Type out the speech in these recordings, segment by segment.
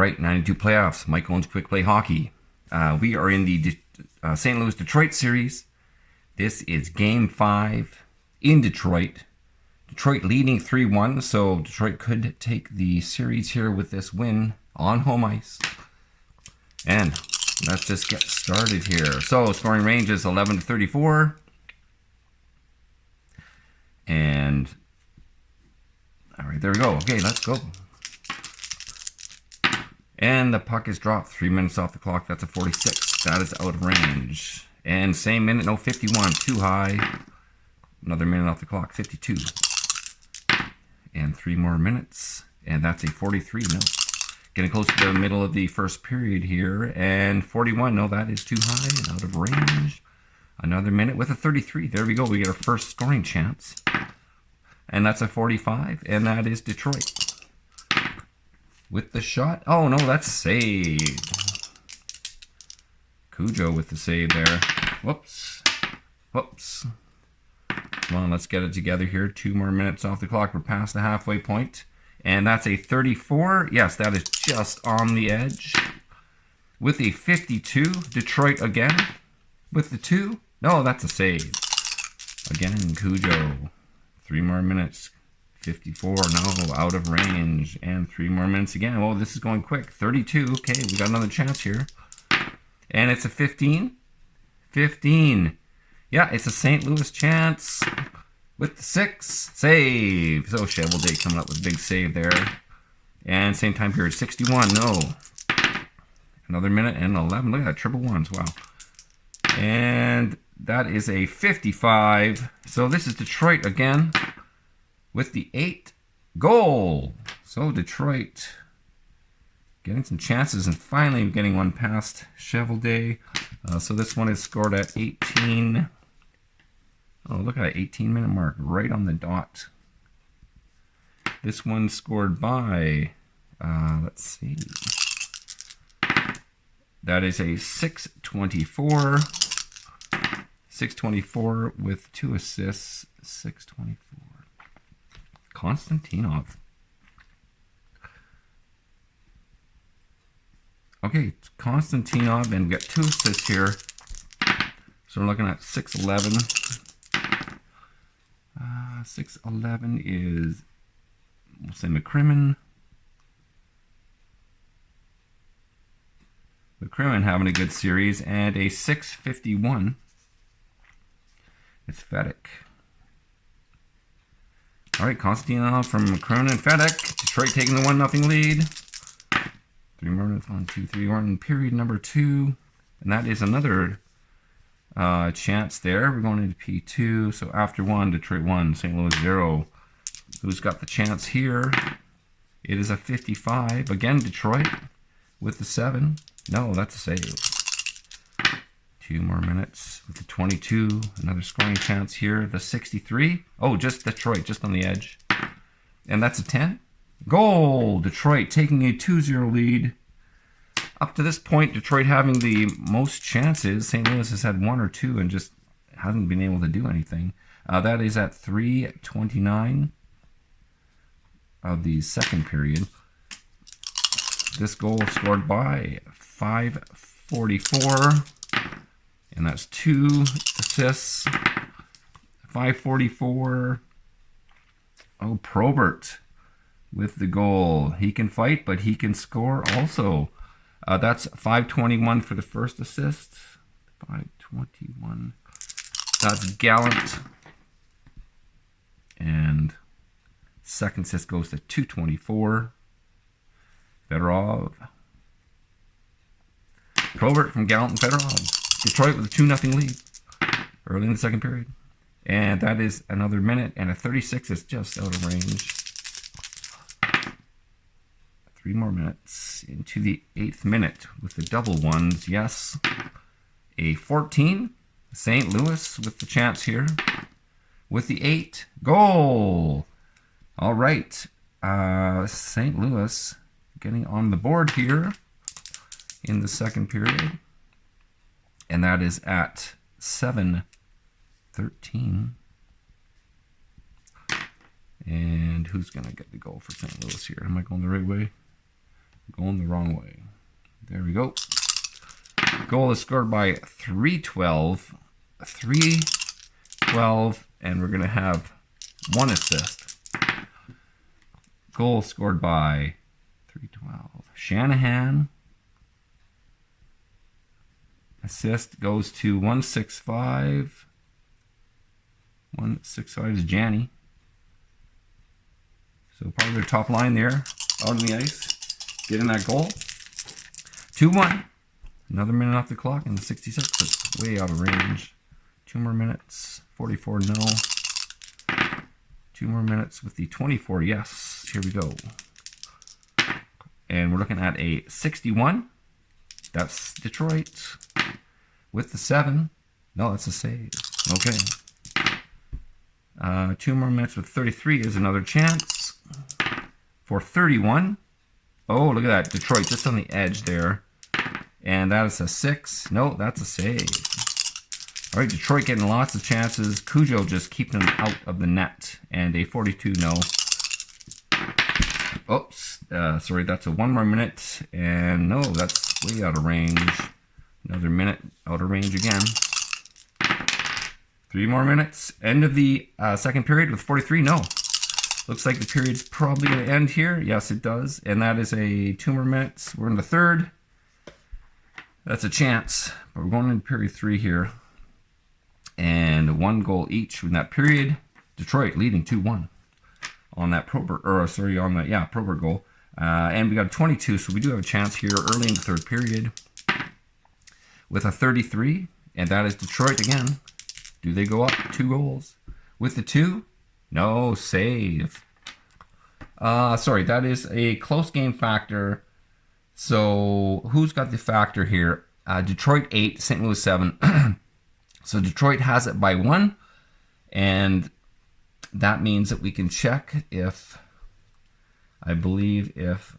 right, 92 playoffs. Mike Owens Quick Play Hockey. We are in the St. Louis Detroit series. This is Game 5 in Detroit. Detroit leading 3-1, so Detroit could take the series here with this win on home ice. And let's just get started here. So scoring range is 11 to 34. And all right, there we go. Okay, let's go. And the puck is dropped 3 minutes off the clock. That's a 46. That is out of range. And same minute, no, 51. Too high. Another minute off the clock, 52. And 3 more minutes. And that's a 43. No. Getting close to the middle of the first period here. And 41. No, that is too high and out of range. Another minute with a 33. There we go. We get our first scoring chance. And that's a 45. And that is Detroit. With the shot. Oh, no, that's saved. Cujo with the save there. Whoops. Whoops. Come on, let's get it together here. 2 more minutes off the clock. We're past the halfway point. And that's a 34. Yes, that is just on the edge. With a 52. Detroit again. With the 2. No, that's a save. Again, Cujo. 3 more minutes. 54, no, out of range. And 3 more minutes again. Oh, this is going quick. 32, okay, we got another chance here. And it's a 15. 15. Yeah, it's a St. Louis chance with the 6. Save. So Chevalday coming up with a big save there. And same time period, 61, no. Another minute and 11. Look at that, triple ones, wow. And that is a 55. So this is Detroit again. With the 8 goal. So Detroit getting some chances and finally getting one past Chevalday. So this one is scored at 18. Oh, look at that 18-minute mark right on the dot. This one scored by, let's see. That is a 624. 624 with 2 assists. 624. Konstantinov. Okay, Konstantinov, and we got 2 assists here. So we're looking at 6'11". 6'11 is, we'll say McCrimmon. McCrimmon having a good series, and a 6'51. It's Fedek. All right, Konstantinov from McCrimmon and Fedek. Detroit taking the 1-0 lead. 3 more minutes, 1, 2, 3. We're in period number 2. And that is another chance there. We're going into P2. So after 1, Detroit 1, St. Louis 0. Who's got the chance here? It is a 55. Again, Detroit with the 7. No, that's a save. 2 more minutes with the 22. Another scoring chance here. The 63. Oh, just Detroit, just on the edge. And that's a 10. Goal! Detroit taking a 2-0 lead. Up to this point, Detroit having the most chances. St. Louis has had 1 or 2 and just hasn't been able to do anything. That is at 3:29 of the second period. This goal scored by 544. And that's 2 assists. 544. Oh, Probert with the goal. He can fight, but he can score also. That's 521 for the first assist. 521. That's Gallant. And second assist goes to 224. Fedorov. Probert from Gallant and Fedorov. Detroit with a 2-0 lead early in the second period. And that is another minute, and a 36 is just out of range. 3 more minutes into the 8th minute with the double ones. Yes, a 14. St. Louis with the chance here. With the 8. Goal! All right. St. Louis getting on the board here in the second period. And that is at 7:13. And who's going to get the goal for St. Louis here? Am I going the right way? Going the wrong way. There we go. Goal is scored by 312. 312, and we're going to have 1 assist. Goal scored by 312. Shanahan. Assist goes to 165. 165 is Janny. So part of their top line there, out on the ice, getting that goal. 2-1. Another minute off the clock and the 66. It's way out of range. 2 more minutes. 44, no. 2 more minutes with the 24, yes. Here we go. And we're looking at a 61. That's Detroit. With the 7. No, that's a save. Okay. 2 more minutes with 33 is another chance. For 31. Oh, look at that. Detroit just on the edge there. And that is a 6. No, that's a save. All right, Detroit getting lots of chances. Cujo just keeping them out of the net. And a 42, no. Oops. Sorry, that's a 1 more minute. And no, that's way out of range. Another minute out of range again. 3 more minutes. End of the second period with 43, no. Looks like the period's probably going to end here. Yes, it does. And that is a 2 more minutes. We're in the third. That's a chance. But we're going into period 3 here. And 1 goal each in that period. Detroit leading 2-1 on that Probert, Probert goal. And we got a 22, so we do have a chance here early in the third period with a 33. And that is Detroit again. Do they go up 2 goals? With the 2? No, save. Sorry, that is a close game factor. So who's got the factor here? Detroit 8, St. Louis 7. So Detroit has it by 1. And that means that we can check if, I believe if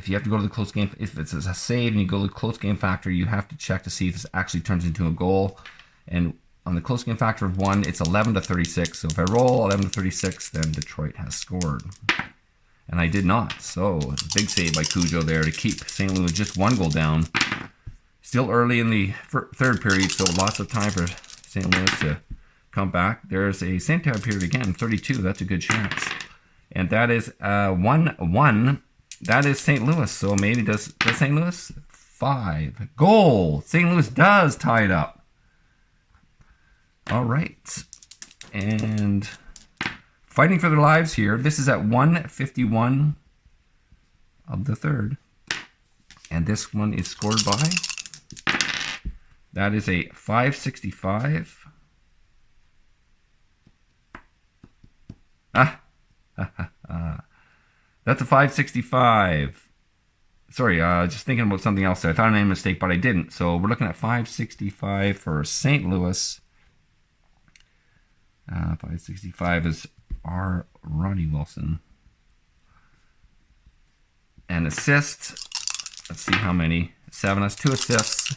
you have to go to the close game, if it's a save and you go to the close game factor, you have to check to see if this actually turns into a goal. And on the close game factor of 1, it's 11-36. So if I roll 11-36, then Detroit has scored. And I did not. So big save by Cujo there to keep St. Louis just 1 goal down. Still early in the third period, so lots of time for St. Louis to come back. There's a same time period again, 32. That's a good chance. And that is 1-1. That is St. Louis. So maybe does St. Louis? 5. Goal. St. Louis does tie it up. All right. And fighting for their lives here. This is at 1:51 of the third. And this one is scored by, that is a 565. That's a 565. Sorry, just thinking about something else there. I thought I made a mistake, but I didn't. So we're looking at 565 for St. Louis. 565 is our Ronnie Wilson. And assists. Let's see how many. 7. That's 2 assists.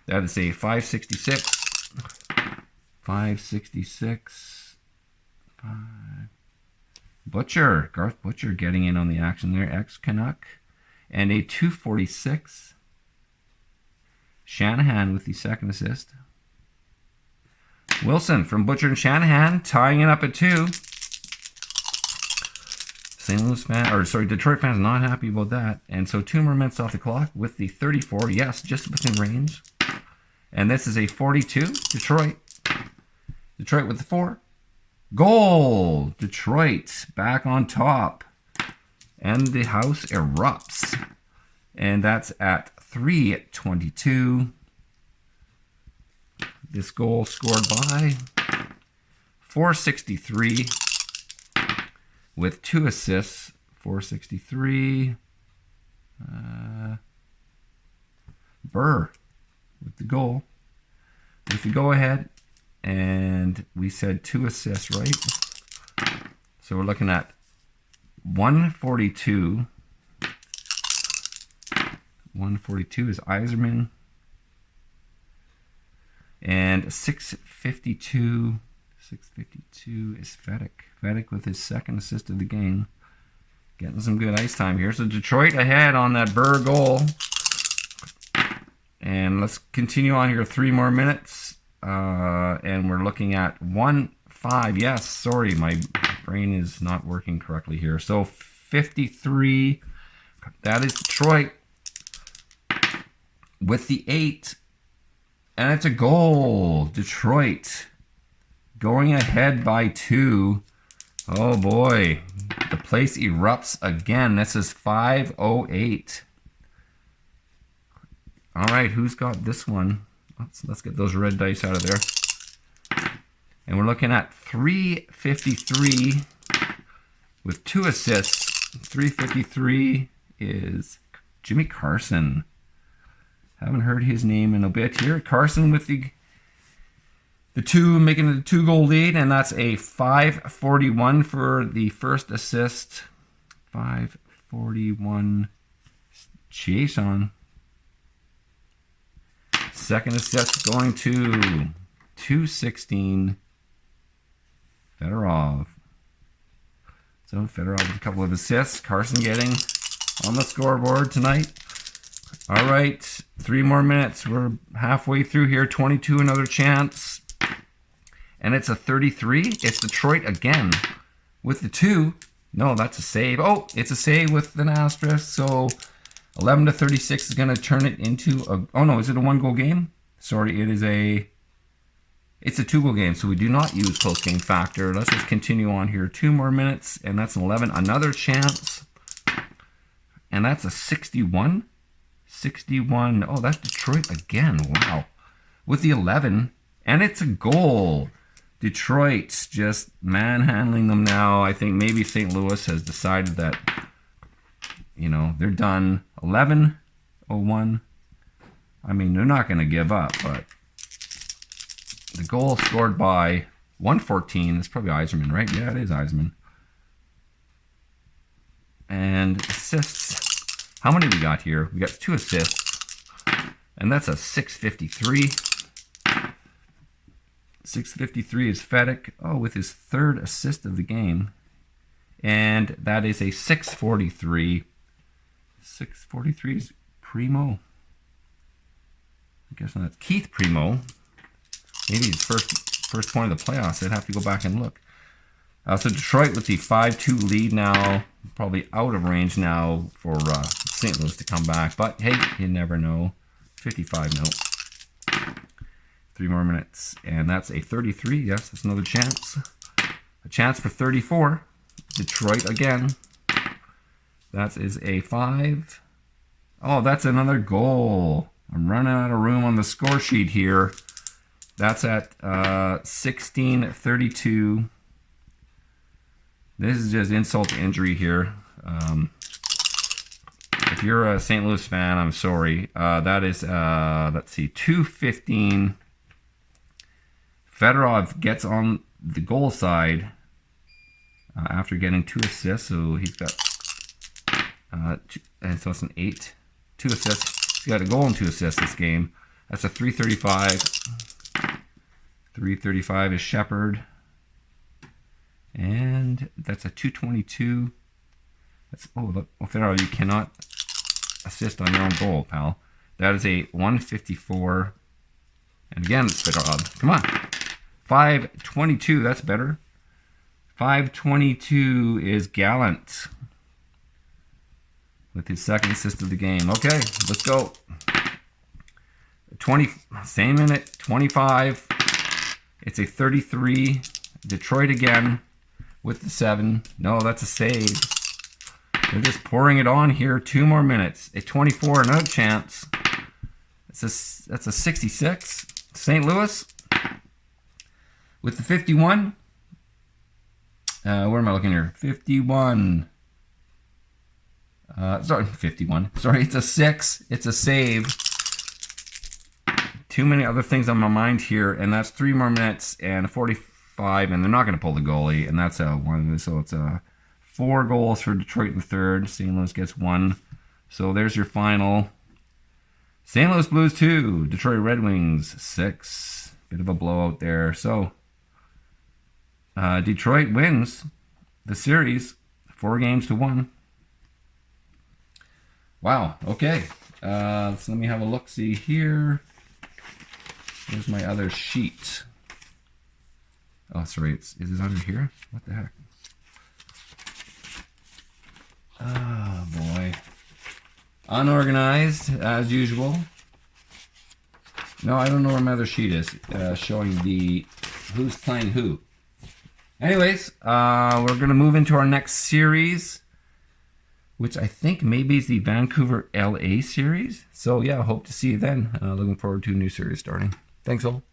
That is a 566. 566. 5. Butcher. Garth Butcher getting in on the action there. Ex-Canuck. And a 246. Shanahan with the second assist. Wilson from Butcher and Shanahan tying it up at 2. Detroit fans not happy about that. And so 2 more minutes off the clock with the 34. Yes, just within range. And this is a 42. Detroit. Detroit with the 4. Goal. Detroit back on top. And the house erupts. And that's at 3:22. This goal scored by 463 with 2 assists. 463. Burr with the goal. With the go-ahead. And we said 2 assists, right? So we're looking at 142. 142 is Yzerman. And 652 is Fedek. Fedek with his second assist of the game. Getting some good ice time here. So Detroit ahead on that Burr goal. And let's continue on here 3 more minutes. And we're looking at 1-5. Yes, sorry, my brain is not working correctly here. So 53. That is Detroit with the 8. And it's a goal. Detroit going ahead by 2. Oh boy. The place erupts again. This is 5:08. All right, who's got this one? Let's get those red dice out of there. And we're looking at 353 with 2 assists. 353 is Jimmy Carson. Haven't heard his name in a bit here. Carson with the 2, making it a 2-goal lead, and that's a 541 for the first assist. 541 chase on. Second assist going to 216 Fedorov. So Fedorov with a couple of assists. Carson getting on the scoreboard tonight. All right, 3 more minutes. We're halfway through here. 22, another chance. And it's a 33. It's Detroit again with the 2. No, that's a save. Oh, it's a save with an asterisk. So 11-36 is going to turn it into a... Oh, no, is it a 1-goal game? Sorry, it's a 2-goal game. So we do not use close game factor. Let's just continue on here. 2 more minutes, and that's an 11. Another chance. And that's a 61. 61. Oh, that's Detroit again. Wow. With the 11. And it's a goal. Detroit's just manhandling them now. I think maybe St. Louis has decided that, you know, they're done. 11:01. I mean, they're not going to give up, but the goal scored by 114. It's probably Yzerman, right? Yeah, it is Yzerman. And assists. How many we got here? We got 2 assists. And that's a 653. 653 is Fedek. Oh, with his 3rd assist of the game. And that is a 643. 643 is Primo. I guess that's Keith Primo. Maybe his first point of the playoffs. I'd have to go back and look. So Detroit with the 5-2 lead now. Probably out of range now for St. Louis to come back. But hey, you never know. 55 no. 3 more minutes. And that's a 33. Yes, that's another chance. A chance for 34. Detroit again. That is a 5. Oh, that's another goal. I'm running out of room on the score sheet here. That's at 16:32. This is just insult to injury here. If you're a St. Louis fan, I'm sorry. That is, let's see, 2:15. Fedorov gets on the goal side after getting 2 assists. So he's got, and so it's an 8. 2 assists. He's got a goal and 2 assists this game. That's a 335. 335 is Shepard. And that's a 222. That's, oh, look, Fedorov, you cannot assist on your own goal, pal. That is a 154. And again, it's Fedorov. Come on. 522, that's better. 522 is Gallant with his 2nd assist of the game. Okay, let's go. 20, same minute, 25. It's a 33. Detroit again with the 7. No, that's a save. They're just pouring it on here. 2 more minutes. A 24, another chance. That's a 66. St. Louis with the 51. Where am I looking here? 51. Sorry, 51. Sorry, it's a 6. It's a save. Too many other things on my mind here, and that's 3 more minutes and a 45, and they're not going to pull the goalie, and that's a 1. So it's 4 goals for Detroit in the 3rd. St. Louis gets 1. So there's your final. St. Louis Blues 2, Detroit Red Wings 6. Bit of a blowout there. So Detroit wins the series 4-1. Wow. Okay. So let me have a look. See here. Here's my other sheet. Oh, sorry. Is it under here? What the heck? Oh boy. Unorganized as usual. No, I don't know where my other sheet is. Showing the who's playing who. Anyways, we're gonna move into our next series, which I think maybe is the Vancouver LA series. So yeah, hope to see you then. Looking forward to a new series starting. Thanks all.